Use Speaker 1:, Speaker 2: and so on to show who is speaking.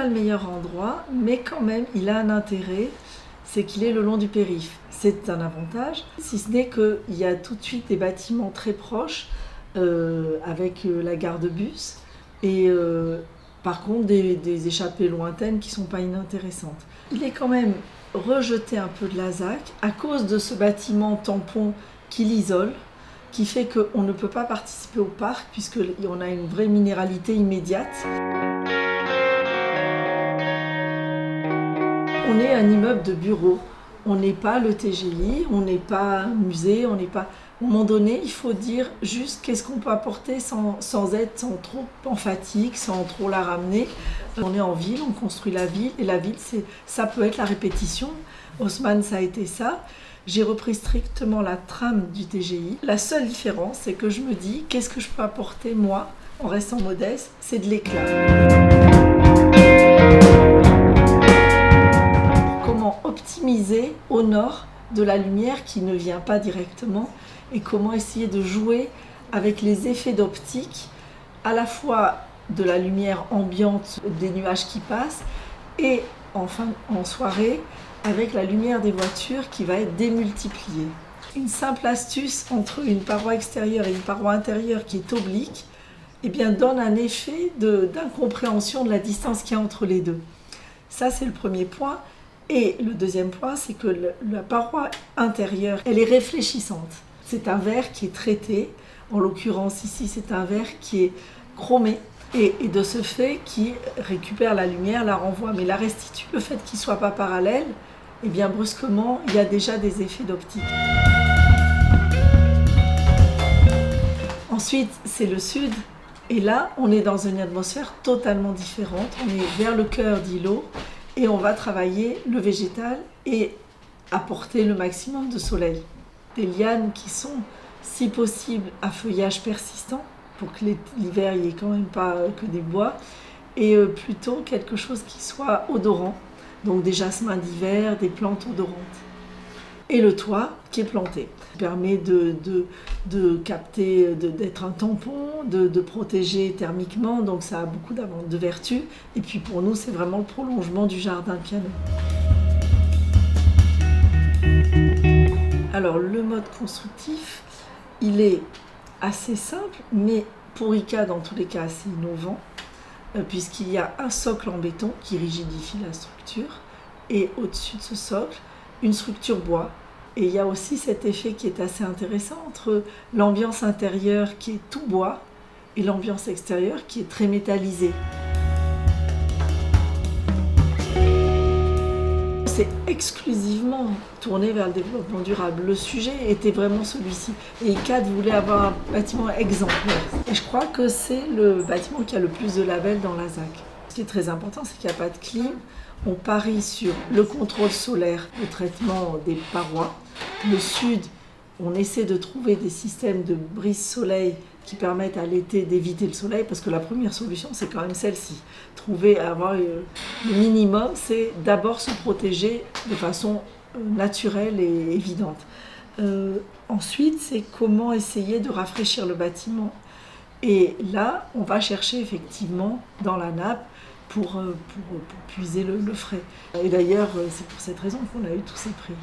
Speaker 1: pas le meilleur endroit, mais quand même, il a un intérêt, c'est qu'il est le long du périph'. C'est un avantage, si ce n'est qu'il y a tout de suite des bâtiments très proches, avec la gare de bus, et par contre des échappées lointaines qui ne sont pas inintéressantes. Il est quand même rejeté un peu de la ZAC à cause de ce bâtiment tampon qui l'isole, qui fait qu'on ne peut pas participer au parc puisqu'on a une vraie minéralité immédiate. On est un immeuble de bureau, on n'est pas le TGI, on n'est pas un musée, on n'est pas... À un moment donné, il faut dire juste qu'est-ce qu'on peut apporter sans être trop emphatique, sans trop la ramener. On est en ville, on construit la ville, et la ville, ça peut être la répétition. Haussmann, ça a été ça. J'ai repris strictement la trame du TGI. La seule différence, c'est que je me dis, qu'est-ce que je peux apporter, moi, en restant modeste, c'est de l'éclat. Comment optimiser au nord de la lumière qui ne vient pas directement et comment essayer de jouer avec les effets d'optique, à la fois de la lumière ambiante des nuages qui passent et enfin en soirée avec la lumière des voitures qui va être démultipliée. Une simple astuce entre une paroi extérieure et une paroi intérieure qui est oblique, eh bien, donne un effet d'incompréhension de la distance qu'il y a entre les deux. Ça, c'est le premier point. Et le deuxième point, c'est que la paroi intérieure, elle est réfléchissante. C'est un verre qui est traité, en l'occurrence ici, c'est un verre qui est chromé et de ce fait qui récupère la lumière, la renvoie, mais la restitue. Le fait qu'il ne soit pas parallèle, eh bien brusquement, il y a déjà des effets d'optique. Ensuite, c'est le sud. Et là, on est dans une atmosphère totalement différente. On est vers le cœur d'îlot. Et on va travailler le végétal et apporter le maximum de soleil. Des lianes qui sont, si possible, à feuillage persistant, pour que l'hiver, il n'y ait quand même pas que des bois, et plutôt quelque chose qui soit odorant, donc des jasmins d'hiver, des plantes odorantes. Et le toit qui est planté, qui permet de capter, d'être un tampon, de protéger thermiquement, donc ça a beaucoup de vertus. Et puis pour nous, c'est vraiment le prolongement du jardin piano. Alors le mode constructif, il est assez simple, mais pour ICA, dans tous les cas, assez innovant, puisqu'il y a un socle en béton qui rigidifie la structure, et au-dessus de ce socle, une structure bois. Et il y a aussi cet effet qui est assez intéressant entre l'ambiance intérieure qui est tout bois et l'ambiance extérieure qui est très métallisée. C'est exclusivement tourné vers le développement durable. Le sujet était vraiment celui-ci. Et ICAD voulait avoir un bâtiment exemplaire. Et je crois que c'est le bâtiment qui a le plus de labels dans la ZAC. Ce qui est très important, c'est qu'il n'y a pas de clim. On parie sur le contrôle solaire, le traitement des parois. Le sud, on essaie de trouver des systèmes de brise-soleil qui permettent à l'été d'éviter le soleil, parce que la première solution, c'est quand même celle-ci. Avoir le minimum, c'est d'abord se protéger de façon naturelle et évidente. Ensuite, c'est comment essayer de rafraîchir le bâtiment. Et là, on va chercher effectivement dans la nappe pour puiser le frais. Et d'ailleurs, c'est pour cette raison qu'on a eu tous ces prix.